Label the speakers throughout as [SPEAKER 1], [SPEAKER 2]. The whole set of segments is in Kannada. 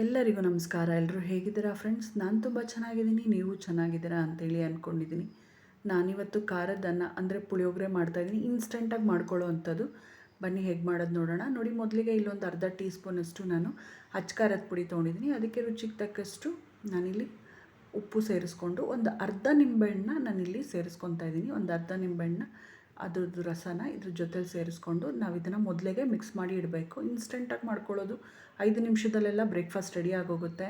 [SPEAKER 1] ಎಲ್ಲರಿಗೂ ನಮಸ್ಕಾರ. ಎಲ್ಲರೂ ಹೇಗಿದ್ದೀರಾ ಫ್ರೆಂಡ್ಸ್? ನಾನು ತುಂಬ ಚೆನ್ನಾಗಿದ್ದೀನಿ, ನೀವು ಚೆನ್ನಾಗಿದ್ದೀರಾ ಅಂತೇಳಿ ಅಂದ್ಕೊಂಡಿದ್ದೀನಿ. ನಾನಿವತ್ತು ಖಾರದ ಅನ್ನ ಅಂದರೆ ಪುಳಿಯೋಗರೆ ಮಾಡ್ತಾಯಿದ್ದೀನಿ. ಇನ್ಸ್ಟೆಂಟಾಗಿ ಮಾಡ್ಕೊಳ್ಳೋ ಅಂಥದ್ದು. ಬನ್ನಿ ಹೇಗೆ ಮಾಡೋದು ನೋಡೋಣ. ನೋಡಿ, ಮೊದಲಿಗೆ ಇಲ್ಲೊಂದು ಅರ್ಧ ಟೀ ಸ್ಪೂನಷ್ಟು ನಾನು ಅಚ್ಚ ಖಾರದ ಪುಡಿ ತೊಗೊಂಡಿದ್ದೀನಿ. ಅದಕ್ಕೆ ರುಚಿಗೆ ತಕ್ಕಷ್ಟು ನಾನಿಲ್ಲಿ ಉಪ್ಪು ಸೇರಿಸ್ಕೊಂಡು ಒಂದು ಅರ್ಧ ನಿಂಬೆಹಣ್ಣನ್ನ ನಾನಿಲ್ಲಿ ಸೇರಿಸ್ಕೊತಾ ಇದ್ದೀನಿ. ಒಂದು ಅರ್ಧ ನಿಂಬೆಹಣ್ಣು ಅದ್ರದ್ದು ರಸನ ಇದ್ರ ಜೊತೆಲಿ ಸೇರಿಸ್ಕೊಂಡು ನಾವು ಇದನ್ನು ಮೊದಲಿಗೆ ಮಿಕ್ಸ್ ಮಾಡಿ ಇಡಬೇಕು. ಇನ್ಸ್ಟೆಂಟಾಗಿ ಮಾಡ್ಕೊಳ್ಳೋದು 5 ನಿಮಿಷದಲ್ಲೆಲ್ಲ ಬ್ರೇಕ್ಫಾಸ್ಟ್ ರೆಡಿ ಆಗೋಗುತ್ತೆ.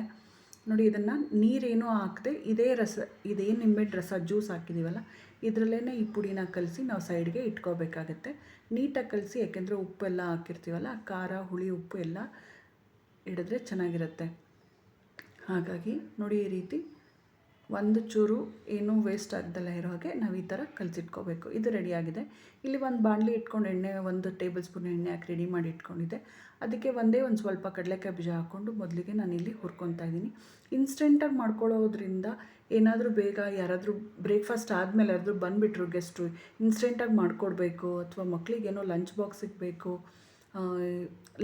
[SPEAKER 1] ನೋಡಿ, ಇದನ್ನು ನೀರೇನೂ ಹಾಕದೆ ಇದೇನು ನಿಂಬೆಹಣ್ಣು ರಸ ಜ್ಯೂಸ್ ಹಾಕಿದ್ದೀವಲ್ಲ ಇದರಲ್ಲೇ ಈ ಪುಡಿನ ಕಲಸಿ ನಾವು ಸೈಡ್ಗೆ ಇಟ್ಕೋಬೇಕಾಗತ್ತೆ. ನೀಟಾಗಿ ಕಲಸಿ, ಯಾಕೆಂದರೆ ಉಪ್ಪೆಲ್ಲ ಹಾಕಿರ್ತೀವಲ್ಲ, ಖಾರ ಹುಳಿ ಉಪ್ಪು ಎಲ್ಲ ಹಿಡಿದ್ರೆ ಚೆನ್ನಾಗಿರುತ್ತೆ. ಹಾಗಾಗಿ ನೋಡಿ, ಈ ರೀತಿ ಒಂದು ಚೂರು ಏನೂ ವೇಸ್ಟ್ ಆಗ್ದಲ್ಲ ಇರೋ ಹಾಗೆ ನಾವು ಈ ಥರ ಕಲಸಿಟ್ಕೋಬೇಕು. ಇದು ರೆಡಿಯಾಗಿದೆ. ಇಲ್ಲಿ ಒಂದು ಬಾಣಲಿ ಇಟ್ಕೊಂಡು ಒಂದು ಟೇಬಲ್ ಸ್ಪೂನ್ ಎಣ್ಣೆ ಹಾಕಿ ರೆಡಿ ಮಾಡಿ ಇಟ್ಕೊಂಡಿದ್ದೆ. ಅದಕ್ಕೆ ಒಂದು ಸ್ವಲ್ಪ ಕಡಲೆಕಾಯಿ ಬೀಜ ಹಾಕ್ಕೊಂಡು ಮೊದಲಿಗೆ ನಾನಿಲ್ಲಿ ಹುರ್ಕೊತಾ ಇದ್ದೀನಿ. ಇನ್ಸ್ಟೆಂಟಾಗಿ ಮಾಡ್ಕೊಳ್ಳೋದ್ರಿಂದ ಏನಾದರೂ ಬೇಗ ಯಾರಾದರೂ ಬ್ರೇಕ್ಫಾಸ್ಟ್ ಆದಮೇಲೆ ಯಾರಾದರೂ ಬಂದುಬಿಟ್ರು ಗೆಸ್ಟು, ಇನ್ಸ್ಟೆಂಟಾಗಿ ಮಾಡಿಕೊಡ್ಬೇಕು ಅಥವಾ ಮಕ್ಕಳಿಗೇನೋ ಲಂಚ್ ಬಾಕ್ಸಿಗೆ ಬೇಕು,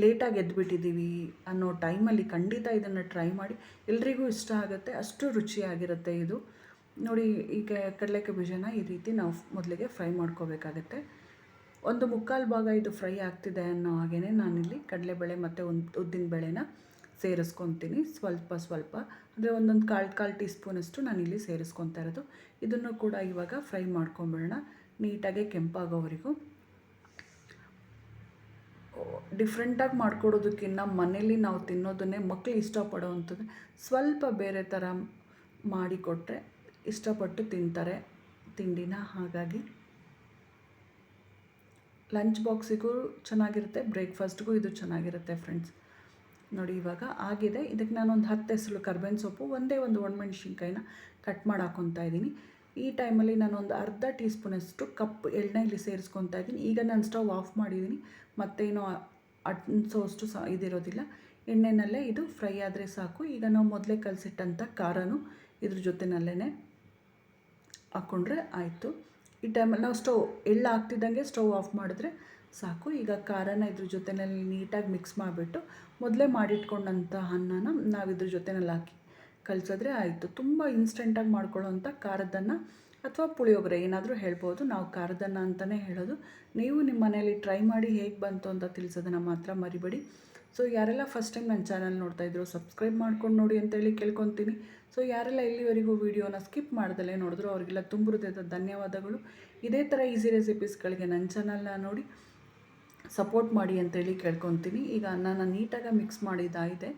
[SPEAKER 1] ಲೇಟಾಗಿ ಎದ್ದುಬಿಟ್ಟಿದ್ದೀವಿ ಅನ್ನೋ ಟೈಮಲ್ಲಿ ಖಂಡಿತ ಇದನ್ನು ಟ್ರೈ ಮಾಡಿ. ಎಲ್ರಿಗೂ ಇಷ್ಟ ಆಗುತ್ತೆ, ಅಷ್ಟು ರುಚಿಯಾಗಿರುತ್ತೆ ಇದು. ನೋಡಿ, ಈಗ ಕಡಲೆಕಾಯಿ ಬೀಜನ ಈ ರೀತಿ ನಾವು ಮೊದಲಿಗೆ ಫ್ರೈ ಮಾಡ್ಕೋಬೇಕಾಗತ್ತೆ. ಒಂದು ಮುಕ್ಕಾಲು ಭಾಗ ಇದು ಫ್ರೈ ಆಗ್ತಿದೆ ಅನ್ನೋ ಹಾಗೇ ನಾನಿಲ್ಲಿ ಕಡಲೆಬೇಳೆ ಮತ್ತು ಉದ್ದಿನಬೇಳೆನ ಸೇರಿಸ್ಕೊತೀನಿ. ಸ್ವಲ್ಪ ಅಂದರೆ ಒಂದೊಂದು ಕಾಲು ಟೀ ಸ್ಪೂನಷ್ಟು ನಾನಿಲ್ಲಿ ಸೇರಿಸ್ಕೊತಾ ಇರೋದು. ಇದನ್ನು ಕೂಡ ಇವಾಗ ಫ್ರೈ ಮಾಡ್ಕೊಂಬಿಡೋಣ ನೀಟಾಗಿ ಕೆಂಪಾಗೋವರೆಗೂ. ಡಿಫ್ರೆಂಟಾಗಿ ಮಾಡಿಕೊಡೋದಕ್ಕಿಂತ ಮನೇಲಿ ನಾವು ತಿನ್ನೋದನ್ನೇ ಮಕ್ಕಳು ಇಷ್ಟಪಡೋವಂಥದ್ದು ಸ್ವಲ್ಪ ಬೇರೆ ಥರ ಮಾಡಿಕೊಟ್ರೆ ಇಷ್ಟಪಟ್ಟು ತಿಂತಾರೆ ತಿಂಡಿನ. ಹಾಗಾಗಿ ಲಂಚ್ ಬಾಕ್ಸಿಗೂ ಚೆನ್ನಾಗಿರುತ್ತೆ, ಬ್ರೇಕ್ಫಾಸ್ಟ್ಗೂ ಇದು ಚೆನ್ನಾಗಿರುತ್ತೆ ಫ್ರೆಂಡ್ಸ್. ನೋಡಿ, ಇವಾಗ ಆಗಿದೆ. ಇದಕ್ಕೆ ನಾನೊಂದು 10 ಎಸಳು ಕರ್ಬೇವಿನ ಸೊಪ್ಪು, ಒಂದು ಒಣಮೆಣ್ಸಿನ್ಕಾಯಿನ ಕಟ್ ಮಾಡಿ ಹಾಕ್ಕೊತಾ ಇದ್ದೀನಿ. ಈ ಟೈಮಲ್ಲಿ ನಾನೊಂದು ಅರ್ಧ ಟೀ ಸ್ಪೂನಷ್ಟು ಕಪ್ ಎಣ್ಣೆ ಇಲ್ಲಿ ಸೇರಿಸ್ಕೊತಾ ಇದ್ದೀನಿ. ಈಗ ನಾನು ಸ್ಟವ್ ಆಫ್ ಮಾಡಿದ್ದೀನಿ, ಮತ್ತೇನೋ ಅಷ್ಟು ಇದಿರೋದಿಲ್ಲ. ಎಣ್ಣೆನಲ್ಲೇ ಇದು ಫ್ರೈ ಆದರೆ ಸಾಕು. ಈಗ ನಾವು ಮೊದಲೇ ಕಲಸಿಟ್ಟಂಥ ಖಾರನೂ ಇದ್ರ ಜೊತೆನಲ್ಲೇ ಹಾಕ್ಕೊಂಡ್ರೆ ಆಯಿತು. ಈ ಟೈಮಲ್ಲಿ ನಾವು ಎಳ್ಳು ಹಾಕ್ತಿದ್ದಂಗೆ ಸ್ಟವ್ ಆಫ್ ಮಾಡಿದ್ರೆ ಸಾಕು. ಈಗ ಖಾರನ ಇದ್ರ ಜೊತೆಯಲ್ಲಿ ನೀಟಾಗಿ ಮಿಕ್ಸ್ ಮಾಡಿಬಿಟ್ಟು ಮೊದಲೇ ಮಾಡಿಟ್ಕೊಂಡಂಥ ಅನ್ನನ ನಾವು ಇದ್ರ ಜೊತೆಯಲ್ಲಿ ಹಾಕಿ ಕಲಿಸಿದ್ರೆ ಆಯಿತು. ತುಂಬ ಇನ್ಸ್ಟೆಂಟಾಗಿ ಮಾಡ್ಕೊಳ್ಳೋವಂಥ ಖಾರದನ್ನ ಅಥವಾ ಪುಳಿಯೋಗರೆ ಏನಾದರೂ ಹೇಳ್ಬೋದು. ನಾವು ಖಾರದನ್ನ ಅಂತಲೇ ಹೇಳೋದು. ನೀವು ನಿಮ್ಮ ಮನೇಲಿ ಟ್ರೈ ಮಾಡಿ ಹೇಗೆ ಬಂತು ಅಂತ ತಿಳಿಸೋದನ್ನು ಮಾತ್ರ ಮರಿಬೇಡಿ. ಸೊ ಯಾರೆಲ್ಲ ಫಸ್ಟ್ ಟೈಮ್ ನನ್ನ ಚಾನಲ್ ನೋಡ್ತಾಯಿದ್ರು ಸಬ್ಸ್ಕ್ರೈಬ್ ಮಾಡ್ಕೊಂಡು ನೋಡಿ ಅಂತೇಳಿ ಕೇಳ್ಕೊತೀನಿ. ಸೊ ಯಾರೆಲ್ಲ ಇಲ್ಲಿವರೆಗೂ ವೀಡಿಯೋನ ಸ್ಕಿಪ್ ಮಾಡ್ದಲೇ ನೋಡಿದ್ರು ಅವರಿಗೆಲ್ಲ ತುಂಬ ಹೃದಯದ ಧನ್ಯವಾದಗಳು. ಇದೇ ಥರ ಈಸಿ ರೆಸಿಪೀಸ್ಗಳಿಗೆ ನನ್ನ ಚಾನಲ್ನ ನೋಡಿ ಸಪೋರ್ಟ್ ಮಾಡಿ ಅಂತೇಳಿ ಕೇಳ್ಕೊತೀನಿ. ಈಗ ಅನ್ನನ ನೀಟಾಗಿ ಮಿಕ್ಸ್ ಮಾಡಿದ್ದಾಗಿದೆ.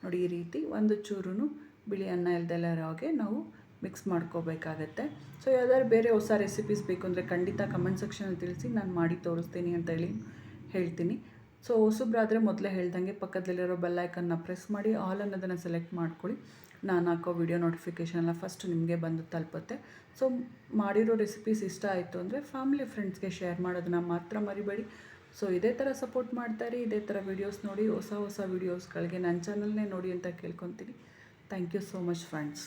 [SPEAKER 1] ನೋಡಿ, ಈ ರೀತಿ ಒಂದು ಚೂರು ಬಿಳಿ ಅನ್ನ ಇಲ್ದೆಲ್ಲ ಇರೋ ಹಾಗೆ ನಾವು ಮಿಕ್ಸ್ ಮಾಡ್ಕೋಬೇಕಾಗತ್ತೆ. ಸೊ ಯಾವ್ದಾದ್ರು ಬೇರೆ ಹೊಸ ರೆಸಿಪೀಸ್ ಬೇಕು ಅಂದರೆ ಖಂಡಿತ ಕಮೆಂಟ್ ಸೆಕ್ಷನಲ್ಲಿ ತಿಳಿಸಿ, ನಾನು ಮಾಡಿ ತೋರಿಸ್ತೀನಿ ಅಂತೇಳಿ ಹೇಳ್ತೀನಿ. ಸೊ ಹೊಸಬ್ರಾದರೆ ಮೊದಲೇ ಹೇಳ್ದಂಗೆ ಪಕ್ಕದಲ್ಲಿರೋ ಬೆಲ್ ಐಕನ್ನ ಪ್ರೆಸ್ ಮಾಡಿ ಆಲ್ ಅನ್ನೋದನ್ನು ಸೆಲೆಕ್ಟ್ ಮಾಡ್ಕೊಳ್ಳಿ. ನಾನು ಹಾಕೋ ವಿಡಿಯೋ ನೋಟಿಫಿಕೇಷನ್ ಎಲ್ಲ ಫಸ್ಟ್ ನಿಮಗೆ ಬಂದು ತಲುಪುತ್ತೆ. ಸೊ ಮಾಡಿರೋ ರೆಸಿಪೀಸ್ ಇಷ್ಟ ಆಯಿತು ಅಂದರೆ ಫ್ಯಾಮಿಲಿ ಫ್ರೆಂಡ್ಸ್ಗೆ ಶೇರ್ ಮಾಡೋದನ್ನ ಮಾತ್ರ ಮರಿಬೇಡಿ. ಸೊ ಇದೇ ಥರ ಸಪೋರ್ಟ್ ಮಾಡ್ತಾರೆ, ಇದೇ ಥರ ವೀಡಿಯೋಸ್ ನೋಡಿ, ಹೊಸ ವೀಡಿಯೋಸ್ಗಳಿಗೆ ನನ್ನ ಚಾನಲ್ನೇ ನೋಡಿ ಅಂತ ಕೇಳ್ಕೊತೀನಿ. Thank you so much friends.